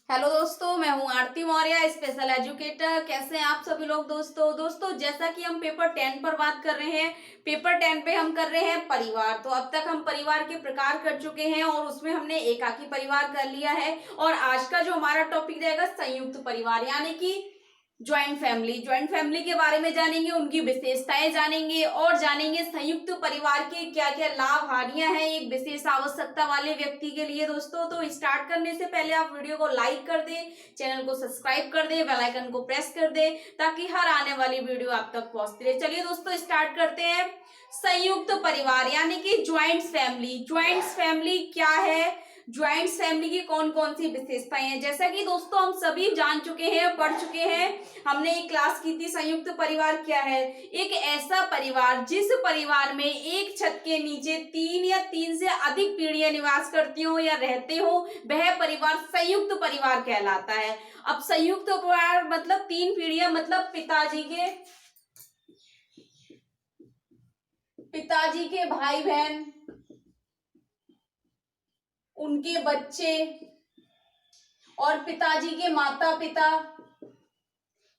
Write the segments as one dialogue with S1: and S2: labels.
S1: Hello दोस्तों, मैं हूं आरती मौर्य, स्पेशल एजुकेटर। कैसे हैं आप सभी लोग दोस्तों जैसा कि हम पेपर 10 पर बात कर रहे हैं। पेपर 10 पे हम कर रहे हैं परिवार। तो अब तक हम परिवार के प्रकार कर चुके हैं और उसमें हमने एकाकी परिवार कर लिया है। और आज का जो हमारा टॉपिक रहेगा संयुक्त परिवार, यानी कि ज्वाइंट फैमिली के बारे में जानेंगे, उनकी विशेषताएं जानेंगे और जानेंगे संयुक्त परिवार के क्या क्या लाभ हानियां हैं एक विशेष आवश्यकता वाले व्यक्ति के लिए। दोस्तों तो स्टार्ट करने से पहले आप वीडियो को लाइक कर दें, चैनल को सब्सक्राइब कर दें, बेल आइकन को प्रेस कर दें ताकि हर आने वाली वीडियो आप तक पहुंचती रहे। चलिए दोस्तों स्टार्ट करते हैं। संयुक्त परिवार यानी कि ज्वाइंट फैमिली क्या है, ज्वाइंट फैमिली की कौन कौन सी विशेषताएं हैं। जैसा कि दोस्तों हम सभी जान चुके हैं, पढ़ चुके हैं, हमने एक क्लास की थी। संयुक्त परिवार क्या है? एक ऐसा परिवार जिस परिवार में एक छत के नीचे 3 या 3 से अधिक पीढ़ियां निवास करती हो या रहते हो, वह परिवार संयुक्त परिवार कहलाता है। अब संयुक्त परिवार मतलब 3 पीढ़ियां, मतलब पिताजी के भाई बहन, उनके बच्चे और पिताजी के माता पिता,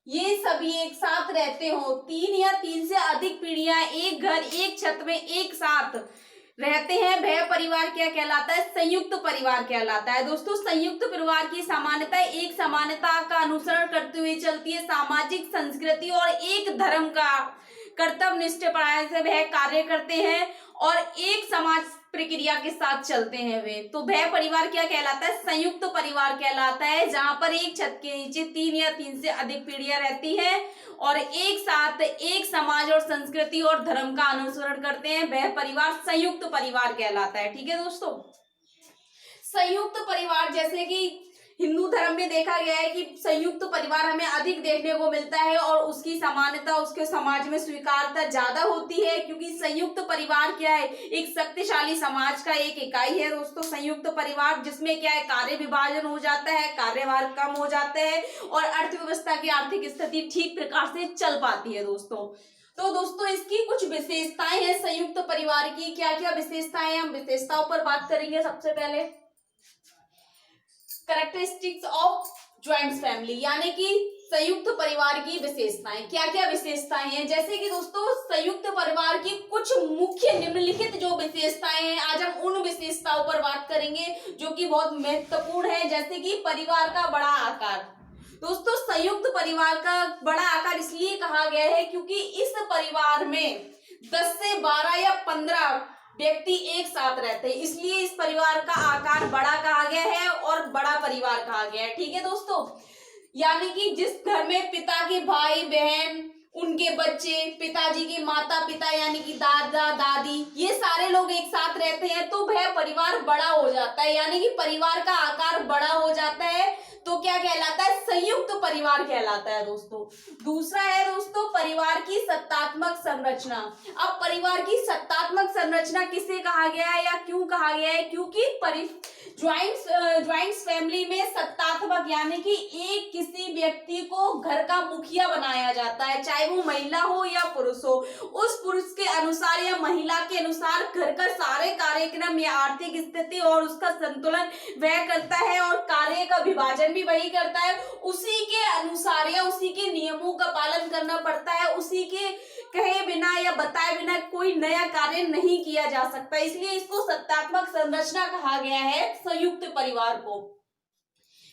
S1: ये सभी एक साथ रहते हो। 3 या 3 से अधिक पीढ़ियां एक घर एक छत में एक साथ रहते हैं, वह परिवार क्या कहलाता है? संयुक्त परिवार कहलाता है। दोस्तों संयुक्त परिवार की सामान्यता एक समानता का अनुसरण करते हुए चलती है, सामाजिक संस्कृति और एक धर्म का कर्तव्यनिष्ठ परायण से वह कार्य करते हैं और एक समाज प्रक्रिया के साथ चलते हैं वे। तो वह परिवार क्या कहलाता है? संयुक्त परिवार कहलाता है, जहां पर एक छत के नीचे 3 या 3 से अधिक पीढ़ियां रहती हैं और एक साथ एक समाज और संस्कृति और धर्म का अनुसरण करते हैं, वह परिवार संयुक्त परिवार कहलाता है। ठीक है दोस्तों, संयुक्त परिवार जैसे कि हिंदू धर्म में देखा गया है कि संयुक्त परिवार हमें अधिक देखने को मिलता है और उसकी समानता, उसके समाज में स्वीकारता ज्यादा होती है, क्योंकि संयुक्त परिवार क्या है? एक शक्तिशाली समाज का एक इकाई है दोस्तों संयुक्त परिवार, जिसमें क्या है? कार्य विभाजन हो जाता है, कार्यभार कम हो जाता है और अर्थव्यवस्था की आर्थिक स्थिति ठीक प्रकार से चल पाती है दोस्तों। तो दोस्तों इसकी कुछ विशेषताएं हैं संयुक्त परिवार की। क्या क्या विशेषताएं हैं, हम विशेषताओं पर बात करेंगे। सबसे पहले कैरेक्टरिस्टिक्स ऑफ ज्वाइंट फैमिली, यानी कि संयुक्त परिवार की विशेषताएं। क्या क्या विशेषताएं हैं? जैसे कि दोस्तों संयुक्त परिवार की कुछ मुख्य निम्नलिखित जो विशेषताएं हैं, आज हम उन विशेषताओं पर बात करेंगे जो कि बहुत महत्वपूर्ण है। जैसे कि परिवार का बड़ा आकार। दोस्तों संयुक्त परिवार का बड़ा आकार इसलिए कहा गया है क्योंकि इस परिवार में 10 से 12 या 15 व्यक्ति एक साथ रहते हैं, इसलिए इस परिवार का आकार बड़ा कहा गया है और बड़ा परिवार कहा गया है। ठीक है दोस्तों, यानी कि जिस घर में पिता के भाई बहन, उनके बच्चे, पिताजी के माता पिता यानी कि दादा दादी, ये सारे लोग एक साथ रहते हैं, तो वह परिवार बड़ा हो जाता है, यानी कि परिवार का आकार बड़ा हो जाता है। तो क्या कहलाता है? संयुक्त परिवार कहलाता है दोस्तों। दूसरा है दोस्तों परिवार की सत्तात्मक संरचना। अब परिवार की सत्तात्मक संरचना किसे कहा गया है या क्यों कहा गया है? क्योंकि ज्वाइंट फैमिली में सत्तात्मक यानी कि एक किसी व्यक्ति को घर का मुखिया बनाया जाता है, चाहे वो महिला हो या पुरुष हो। उस पुरुष के अनुसार या महिला के अनुसार घर का सारे कार्यक्रम या आर्थिक स्थिति और उसका संतुलन वह करता है और कार्य का विभाजन भी वही करता है। उसी के अनुसार या उसी के नियमों का पालन करना पड़ता है, उसी के कहे बिना या बताए बिना कोई नया कार्य नहीं किया जा सकता, इसलिए इसको सत्तात्मक संरचना कहा गया है संयुक्त परिवार को।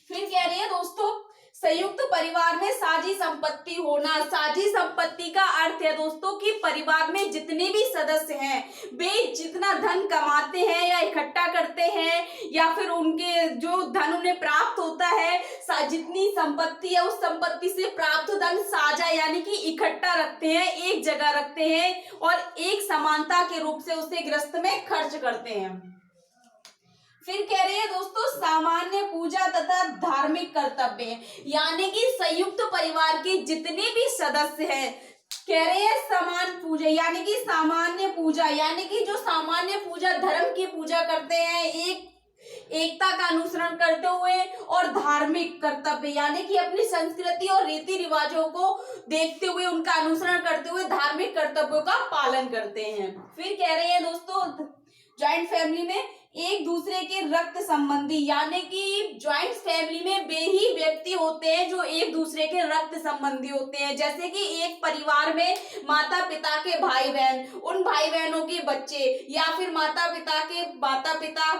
S1: फिर कह रही है दोस्तों संयुक्त परिवार में साझी संपत्ति होना। साझी संपत्ति का अर्थ है दोस्तों कि परिवार में जितने भी सदस्य हैं वे जितना धन कमाते हैं या इकट्ठा करते हैं या फिर उनके जो धन उन्हें प्राप्त होता है, जितनी संपत्ति है उस संपत्ति से प्राप्त धन साझा यानी कि इकट्ठा रखते हैं, एक जगह रखते हैं और एक समानता के रूप से उसे गृहस्थ में खर्च करते हैं। फिर कह रहे हैं दोस्तों सामान्य पूजा तथा धार्मिक कर्तव्य, यानी कि संयुक्त परिवार के जितने भी सदस्य हैं, कह रहे हैं समान पूजा यानी कि सामान्य पूजा, यानी कि जो सामान्य पूजा धर्म की पूजा करते हैं, एकता का अनुसरण करते हुए, और धार्मिक कर्तव्य यानी कि अपनी संस्कृति और रीति रिवाजों को देखते हुए उनका अनुसरण करते हुए धार्मिक कर्तव्यों का पालन करते हैं। फिर कह रहे हैं दोस्तों ज्वाइंट फैमिली में एक दूसरे के रक्त संबंधी, यानी कि ज्वाइंट फैमिली में वे ही व्यक्ति होते हैं जो एक दूसरे के रक्त संबंधी होते हैं। जैसे कि एक परिवार में माता पिता के भाई बहन, उन भाई बहनों के बच्चे, या फिर माता पिता के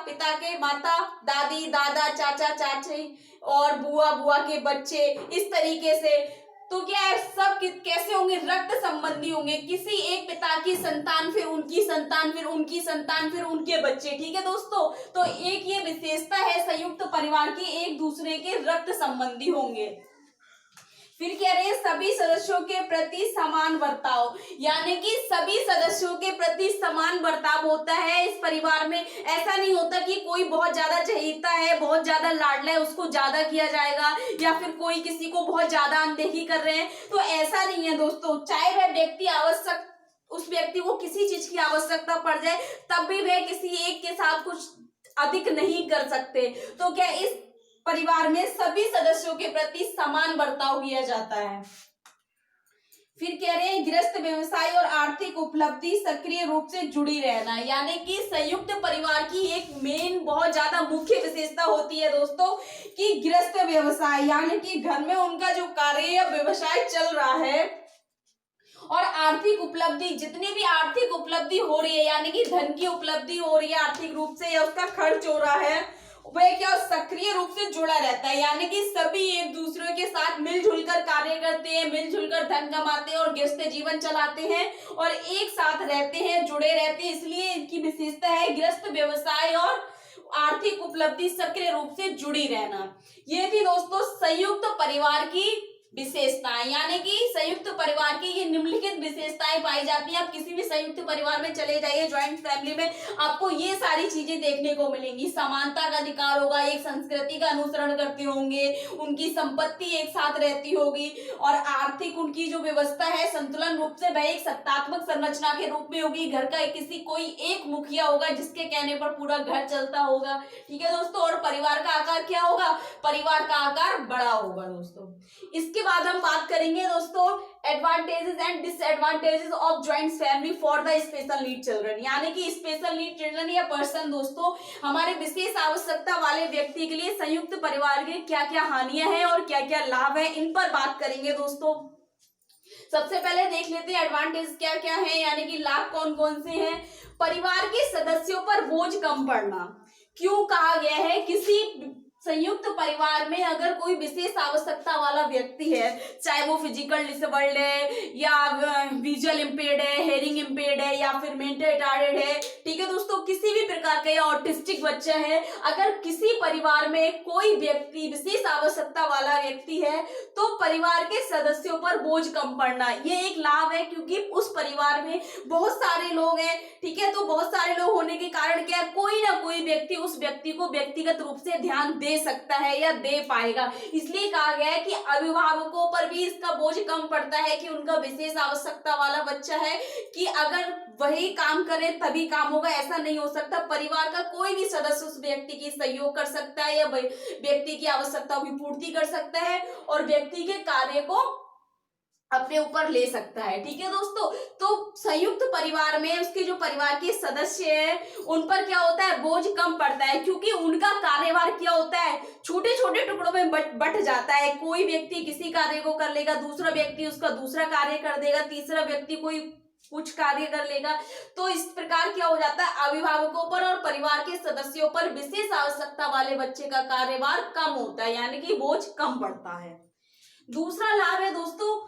S1: पिता के माता, दादी दादा, चाचा चाची और बुआ बुआ के बच्चे, इस तरीके से। तो क्या है, सब कैसे होंगे, रक्त संबंधी होंगे। किसी एक पिता की संतान, फिर उनकी संतान, फिर उनकी संतान, फिर उनके बच्चे। ठीक है दोस्तों, तो एक ये विशेषता है संयुक्त परिवार की, एक दूसरे के रक्त संबंधी होंगे। फिर कह रहे हैं सभी सदस्यों के प्रति समान बर्ताव, यानी कि सभी सदस्यों के प्रति समान बर्ताव होता है इस परिवार में। ऐसा नहीं होता कि कोई बहुत ज्यादा चहेता है, बहुत ज्यादा लाडला है, उसको ज्यादा किया जाएगा, या फिर कोई किसी को बहुत ज्यादा अनदेखी कर रहे हैं, तो ऐसा नहीं है दोस्तों। चाहे वह व्यक्ति उस व्यक्ति को किसी चीज की आवश्यकता पड़ जाए, तब भी वह किसी एक के साथ कुछ अधिक नहीं कर सकते। तो क्या इस परिवार में सभी सदस्यों के प्रति समान बर्ताव किया जाता है। फिर कह रहे हैं गृहस्थ व्यवसाय और आर्थिक उपलब्धि सक्रिय रूप से जुड़ी रहना, यानी कि संयुक्त परिवार की एक मेन बहुत ज्यादा मुख्य विशेषता होती है दोस्तों कि गृहस्थ व्यवसाय, यानी कि घर में उनका जो कार्य या व्यवसाय चल रहा है, और आर्थिक उपलब्धि, जितनी भी आर्थिक उपलब्धि हो रही है, यानी कि धन की उपलब्धि हो रही है आर्थिक रूप से, या उसका खर्च हो रहा है, वह क्या सक्रिय रूप से जुड़ा रहता है। यानी कि सभी एक दूसरे के साथ मिलजुल कर कार्य करते हैं, मिलजुल कर धन कमाते हैं और गृहस्थ जीवन चलाते हैं और एक साथ रहते हैं, जुड़े रहते हैं। इसलिए इनकी विशेषता है गृहस्थ व्यवसाय और आर्थिक उपलब्धि सक्रिय रूप से जुड़ी रहना। ये थी दोस्तों संयुक्त परिवार की विशेषताएं, यानी कि संयुक्त परिवार की ये निम्नलिखित विशेषताएं पाई जाती हैं। आप किसी भी संयुक्त परिवार में चले जाइए, ज्वाइंट फैमिली में, आपको ये सारी चीजें देखने को मिलेंगी। समानता का अधिकार होगा, एक संस्कृति का अनुसरण करते होंगे, उनकी संपत्ति एक साथ रहती होगी, और आर्थिक उनकी जो व्यवस्था है संतुलन रूप से वह एक सत्तात्मक संरचना के रूप में होगी। घर का कोई एक मुखिया होगा जिसके कहने पर पूरा घर चलता होगा। ठीक है दोस्तों, और परिवार का आकार क्या होगा, परिवार का आकार बड़ा होगा दोस्तों। इसके बाद हम बात करेंगे दोस्तों advantages and disadvantages of joint family for the special need children, यानी कि स्पेशल नीड चिल्ड्रन या पर्सन दोस्तों, हमारे विशेष आवश्यकता वाले व्यक्ति के लिए संयुक्त परिवार के क्या क्या हानियां हैं और क्या क्या लाभ है, इन पर बात करेंगे दोस्तों। सबसे पहले देख लेते हैं एडवांटेज क्या क्या है, यानी कि लाभ कौन कौन से हैं। परिवार के सदस्यों पर बोझ कम पड़ना। क्यों कहा गया है, किसी संयुक्त परिवार में अगर कोई विशेष आवश्यकता वाला व्यक्ति है, चाहे वो फिजिकल डिसेबल्ड है या विजुअल इम्पेयर्ड है, हेयरिंग इम्पेयर्ड है या फिर मेंटल रिटार्डेड है, ठीक है दोस्तों, किसी भी प्रकार का या ऑटिस्टिक बच्चा है, अगर किसी परिवार में कोई व्यक्ति विशेष आवश्यकता वाला व्यक्ति है तो परिवार के सदस्यों पर बोझ कम पड़ना, ये एक लाभ है। क्योंकि उस परिवार में बहुत सारे लोग हैं, ठीक है, तो बहुत सारे लोग होने के कारण क्या, कोई ना कोई व्यक्ति उस व्यक्ति को व्यक्तिगत रूप से ध्यान दे सकता है या दे पाएगा। इसलिए कहा गया है कि अभिभावकों पर भी इसका बोझ कम पड़ता है कि उनका विशेष आवश्यकता वाला बच्चा है कि अगर वही काम करे तभी काम होगा, ऐसा नहीं हो सकता। परिवार का कोई भी सदस्य उस व्यक्ति की सहयोग कर सकता है या व्यक्ति की आवश्यकताओं की पूर्ति कर सकता है और व्यक्ति के कार्य को अपने ऊपर ले सकता है। ठीक है दोस्तों, तो संयुक्त परिवार में उसके जो परिवार के सदस्य हैं उन पर क्या होता है, बोझ कम पड़ता है, क्योंकि उनका कार्यभार क्या होता है, छोटे छोटे टुकड़ों में बट जाता है। कोई व्यक्ति किसी कार्य को कर लेगा, दूसरा व्यक्ति उसका दूसरा कार्य कर देगा, तीसरा व्यक्ति कोई कुछ कार्य कर लेगा। तो इस प्रकार क्या हो जाता है, अभिभावकों पर और परिवार के सदस्यों पर विशेष आवश्यकता वाले बच्चे का कार्यभार कम होता है, यानी कि बोझ कम पड़ता है। दूसरा लाभ है दोस्तों,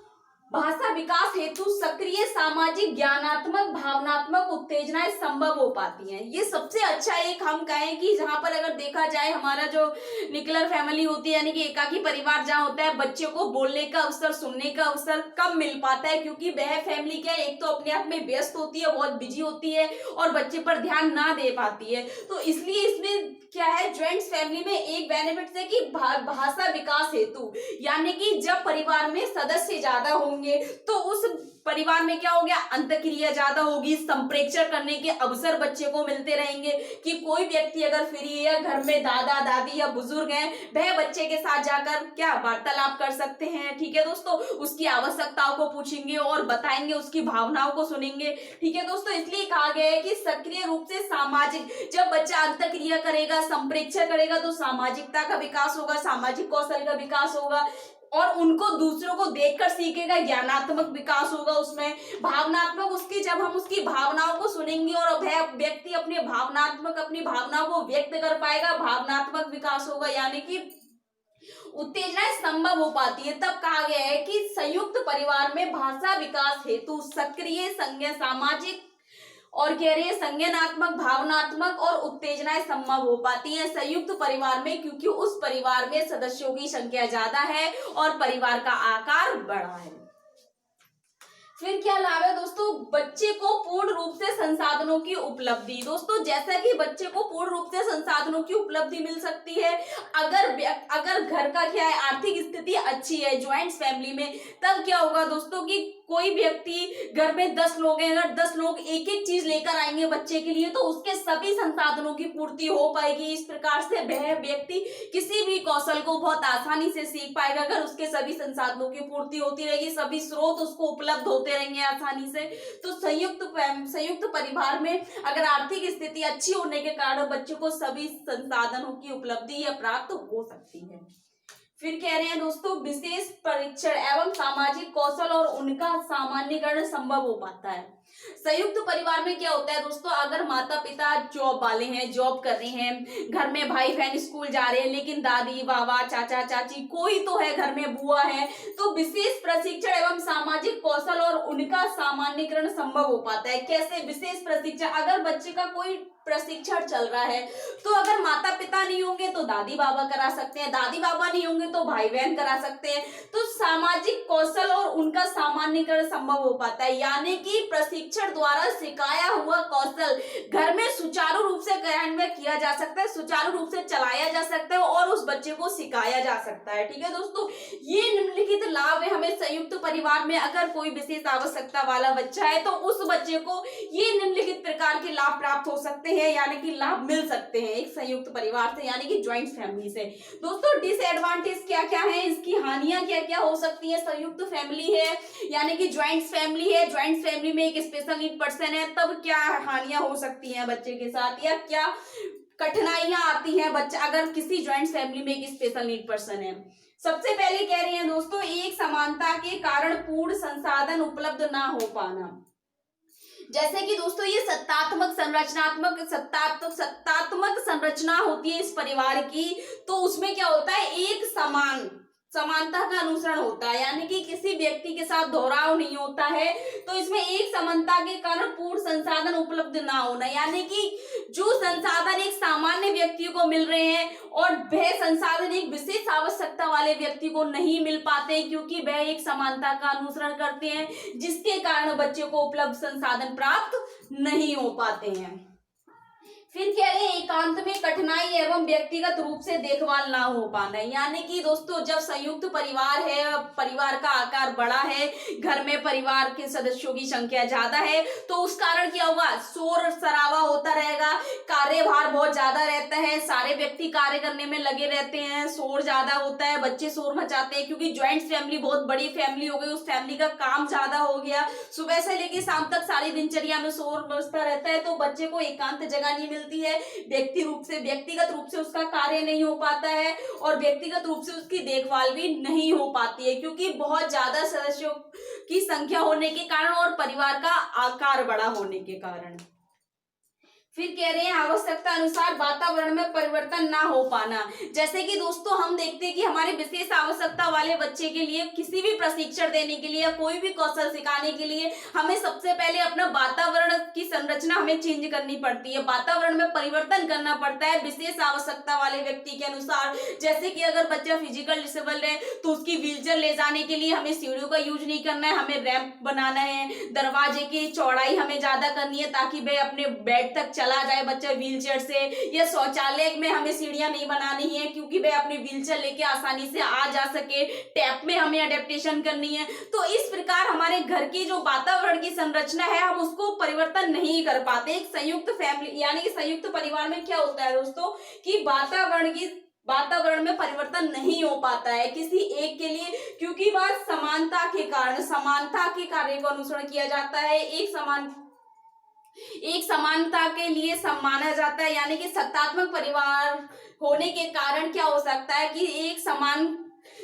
S1: भाषा विकास हेतु सक्रिय सामाजिक ज्ञानात्मक भावनात्मक उत्तेजनाएं संभव हो पाती हैं। ये सबसे अच्छा एक हम कहें कि जहां पर अगर देखा जाए हमारा जो न्यूक्लियर फैमिली होती है, यानी कि एकाकी परिवार जहां होता है, बच्चे को बोलने का अवसर, सुनने का अवसर कम मिल पाता है, क्योंकि वह फैमिली क्या है, एक तो अपने आप में व्यस्त होती है, बहुत बिजी होती है और बच्चे पर ध्यान ना दे पाती है। तो इसलिए इसमें क्या है, ज्वाइंट फैमिली में एक बेनिफिट है कि भाषा विकास हेतु, यानी कि जब परिवार में सदस्य ज्यादा होंगे तो उस परिवार में क्या हो गया, अंतःक्रिया ज्यादा होगी, संप्रेक्षण करने के अवसर बच्चे को मिलते रहेंगे कि कोई व्यक्ति अगर फ्री है या घर में दादा दादी या बुजुर्ग हैं, वह बच्चे के साथ जाकर क्या वार्तालाप कर सकते हैं। ठीक है दोस्तों, उसकी आवश्यकताओं को पूछेंगे और बताएंगे, उसकी भावनाओं को सुनेंगे। ठीक है दोस्तों, इसलिए कहा गया है कि सक्रिय रूप से सामाजिक, जब बच्चा अंतःक्रिया करेगा, संप्रेक्षण करेगा तो सामाजिकता का विकास होगा, सामाजिक कौशल का विकास होगा और उनको दूसरों को देखकर सीखेगा, ज्ञानात्मक विकास होगा उसमें, भावनात्मक, उसकी जब हम उसकी भावनाओं को सुनेंगे और वह व्यक्ति अपनी भावनाओं को व्यक्त कर पाएगा, भावनात्मक विकास होगा, यानी कि उत्तेजना संभव हो पाती है। तब कहा गया है कि संयुक्त परिवार में भाषा विकास हेतु सक्रिय संज्ञा सामाजिक और कह रही है संज्ञानात्मक, भावनात्मक और उत्तेजनाएं संभव हो पाती हैं संयुक्त परिवार में, क्योंकि उस परिवार में सदस्यों की संख्या ज्यादा है और परिवार का आकार बड़ा है। फिर क्या लाभ है दोस्तों, बच्चे को पूर्ण रूप से संसाधनों की उपलब्धि। दोस्तों जैसा कि बच्चे को पूर्ण रूप से संसाधनों की उपलब्धि मिल सकती है अगर घर का क्या है, आर्थिक स्थिति अच्छी है ज्वाइंट फैमिली में, तब क्या होगा दोस्तों कि कोई व्यक्ति घर में 10 लोग हैं, अगर 10 लोग एक एक चीज लेकर आएंगे बच्चे के लिए तो उसके सभी संसाधनों की पूर्ति हो पाएगी। इस प्रकार से वह व्यक्ति किसी भी कौशल को बहुत आसानी से सीख पाएगा अगर उसके सभी संसाधनों की पूर्ति होती रहेगी, सभी स्रोत उसको उपलब्ध होते रहेंगे आसानी से। तो संयुक्त परिवार में अगर आर्थिक स्थिति अच्छी होने के कारण बच्चों को सभी संसाधनों की उपलब्धि या प्राप्त हो सकती है। फिर कह रहे हैं दोस्तों, विशेष परीक्षण एवं सामाजिक कौशल और उनका सामान्यीकरण संभव हो पाता है। संयुक्त परिवार में क्या होता है दोस्तों, अगर माता पिता जॉब वाले हैं, जॉब कर रहे हैं, घर में भाई बहन स्कूल जा रहे हैं, लेकिन दादी बाबा चाचा चाची कोई तो है घर में, बुआ है, तो विशेष प्रशिक्षण एवं सामाजिक कौशल और उनका सामान्यीकरण संभव हो पाता है। कैसे विशेष प्रशिक्षण, अगर बच्चे का कोई प्रशिक्षण चल रहा है तो अगर माता पिता नहीं होंगे तो दादी बाबा करा सकते हैं, दादी बाबा नहीं होंगे तो भाई बहन करा सकते हैं, तो सामाजिक कौशल और उनका सामान्यीकरण संभव हो पाता है। यानी कि प्रशिक्षण द्वारा सिखाया हुआ कौशल घर में सुचारू रूप से क्रियान्वयन किया जा सकता है, सुचारू रूप से चलाया जा सकता है और उस बच्चे को सिखाया जा सकता है। ठीक है दोस्तों, ये निम्नलिखित लाभ है हमें संयुक्त परिवार में। अगर कोई विशेष आवश्यकता वाला बच्चा है तो उस बच्चे को ये निम्नलिखित प्रकार के लाभ प्राप्त हो सकते हैं, यानी कि लाभ मिल सकते हैं एक संयुक्त परिवार से, यानी कि ज्वाइंट फैमिली से। दोस्तों डिसएडवांटेज क्या क्या है, इसकी हानियां क्या क्या हो सकती है, संयुक्त फैमिली है यानी कि ज्वाइंट फैमिली है, ज्वाइंट फैमिली में एक स्पेशल नीड पर्सन है, तब क्या हानियां हो सकती हैं बच्चे के साथ, या क्या कठिनाइयां आती हैं बच्चा अगर किसी ज्वाइंट फैमिली में एक स्पेशल नीड पर्सन है। सबसे पहले कह रहे हैं दोस्तों, एक समानता के कारण पूर्ण संसाधन उपलब्ध ना हो पाना। जैसे कि दोस्तों ये सत्तात्मक संरचना होती है इस परिवार की, तो उसमें क्या होता है, एक समानता का अनुसरण होता है, यानी कि किसी व्यक्ति के साथ दोहराव नहीं होता है। तो इसमें एक समानता के कारण पूर्ण संसाधन उपलब्ध ना होना, यानी कि जो संसाधन एक सामान्य व्यक्ति को मिल रहे हैं और वह संसाधन एक विशेष आवश्यकता वाले व्यक्ति को नहीं मिल पाते, क्योंकि वह एक समानता का अनुसरण करते हैं, जिसके कारण बच्चे को उपलब्ध संसाधन प्राप्त नहीं हो पाते हैं। फिर कह रहे हैं एकांत में कठिनाई एवं व्यक्तिगत रूप से देखभाल ना हो पाना, यानी कि दोस्तों जब संयुक्त परिवार है, परिवार का आकार बड़ा है, घर में परिवार के सदस्यों की संख्या ज्यादा है, तो उस कारण क्या होगा, शोर शराबा होता रहेगा, कार्यभार बहुत ज्यादा रहता है, सारे व्यक्ति कार्य करने में लगे रहते हैं, शोर ज्यादा होता है, बच्चे शोर मचाते हैं, क्योंकि ज्वाइंट फैमिली बहुत बड़ी फैमिली हो गई, उस फैमिली का काम ज्यादा हो गया, सुबह से लेकर शाम तक सारी दिनचर्या में शोर बजता रहता है, तो बच्चे को एकांत जगह नहीं मिलती है, व्यक्तिगत रूप से उसका कार्य नहीं हो पाता है और व्यक्तिगत रूप से उसकी देखभाल भी नहीं हो पाती है, क्योंकि बहुत ज्यादा सदस्यों की संख्या होने के कारण और परिवार का आकार बड़ा होने के कारण। फिर कह रहे हैं आवश्यकता अनुसार वातावरण में परिवर्तन ना हो पाना। जैसे कि दोस्तों हम देखते हैं कि हमारे विशेष आवश्यकता वाले बच्चे के लिए किसी भी प्रशिक्षण देने के लिए या कोई भी कौशल सिखाने के लिए हमें सबसे पहले अपना वातावरण की संरचना हमें चेंज करनी पड़ती है, वातावरण में परिवर्तन करना पड़ता है विशेष आवश्यकता वाले व्यक्ति के अनुसार। जैसे कि अगर बच्चा फिजिकल डिसेबल है तो उसकी व्हीलचेयर ले जाने के लिए हमें सीढ़ियों का यूज नहीं करना है, हमें रैंप बनाना है, दरवाजे की चौड़ाई हमें ज्यादा करनी है ताकि वह अपने बेड तक चला जाए बच्चा व्हीलचेयर से, या शौचालय में हमें सीढ़ियां नहीं बनानी है क्योंकि वह अपनी व्हीलचेयर लेके आसानी से आ जा सके, टैप में हमें अडेप्टेशन करनी है। तो इस प्रकार हमारे घर की जो वातावरण की संरचना है हम उसको परिवर्तन नहीं कर पाते। एक संयुक्त फैमिली यानी कि संयुक्त परिवार में क्या होता है दोस्तों कि वातावरण में परिवर्तन नहीं हो पाता है किसी एक के लिए, क्योंकि वह समानता के कार्य को अनुसरण किया जाता है। एक समानता के लिए माना जाता है, यानी कि सत्तात्मक परिवार होने के कारण क्या हो सकता है कि एक समान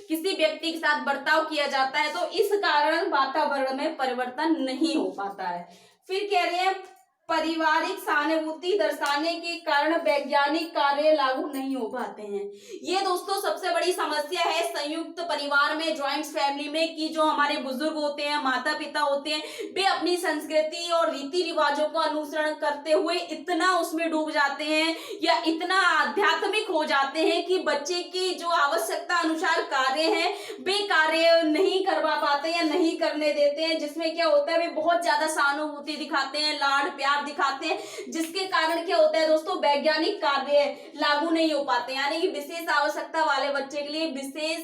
S1: किसी व्यक्ति के साथ बर्ताव किया जाता है, तो इस कारण वातावरण में परिवर्तन नहीं हो पाता है। फिर कह रहे हैं पारिवारिक सहानुभूति दर्शाने के कारण वैज्ञानिक कार्य लागू नहीं हो पाते हैं। ये दोस्तों सबसे बड़ी समस्या है संयुक्त परिवार में, ज्वाइंट फैमिली में, कि जो हमारे बुजुर्ग होते हैं, माता पिता होते हैं, वे अपनी संस्कृति और रीति रिवाजों को अनुसरण करते हुए इतना उसमें डूब जाते हैं या इतना आध्यात्मिक हो जाते हैं कि बच्चे की जो आवश्यकता अनुसार कार्य है वे कार्य नहीं करवा पाते या नहीं करने देते हैं, जिसमें क्या होता है वे बहुत ज्यादा सहानुभूति दिखाते हैं, लाड प्यार दिखाते हैं, जिसके कारण क्या होता है दोस्तों वैज्ञानिक कार्य लागू नहीं हो पाते। यानी कि विशेष आवश्यकता वाले बच्चे के लिए विशेष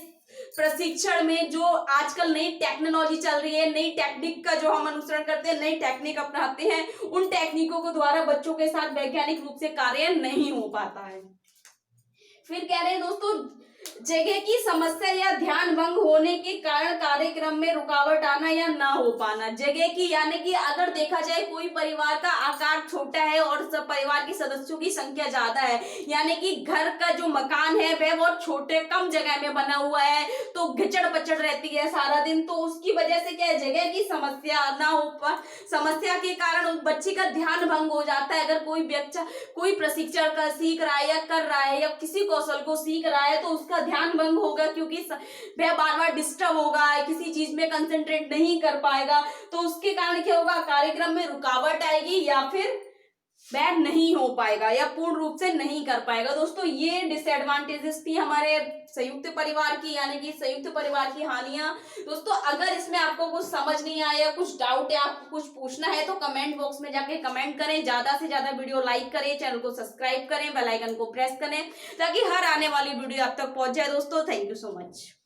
S1: प्रशिक्षण में जो आजकल नई टेक्नोलॉजी चल रही है, नई टेक्निक का जो हम अनुसरण करते हैं, नई टेक्निक अपनाते हैं, उन टेक्निकों के द्वारा बच्चों के साथ वैज्ञानिक रूप से कार्य नहीं हो पाता है। फिर कह रहे हैं दोस्तों जगह की समस्या या ध्यान भंग होने के कारण कार्यक्रम में रुकावट आना या ना हो पाना। जगह की यानी कि अगर देखा जाए कोई परिवार का आकार छोटा है और सब परिवार के सदस्यों की संख्या ज्यादा है, यानी कि घर का जो मकान है वह बहुत छोटे कम जगह में बना हुआ है, तो घिचड़ पचड़ रहती है सारा दिन, तो उसकी वजह से क्या है जगह की समस्या के कारण उस बच्चे का ध्यान भंग हो जाता है। अगर कोई प्रशिक्षण का सीख रहा है या कर रहा है या किसी कौशल को सीख रहा है तो उसका ध्यान भंग होगा, क्योंकि वह बार बार डिस्टर्ब होगा, किसी चीज में कंसंट्रेट नहीं कर पाएगा, तो उसके कारण क्या होगा कार्यक्रम में रुकावट आएगी या फिर वह नहीं हो पाएगा या पूर्ण रूप से नहीं कर पाएगा। दोस्तों ये डिसएडवांटेजेस थी हमारे संयुक्त परिवार की, यानी कि संयुक्त परिवार की हानियां। दोस्तों अगर इसमें आपको कुछ समझ नहीं आया, कुछ डाउट है, आपको कुछ पूछना है तो कमेंट बॉक्स में जाके कमेंट करें, ज्यादा से ज्यादा वीडियो लाइक करें, चैनल को सब्सक्राइब करें, बेल आइकन को प्रेस करें ताकि हर आने वाली वीडियो आप तक पहुंच जाए। दोस्तों थैंक यू सो मच।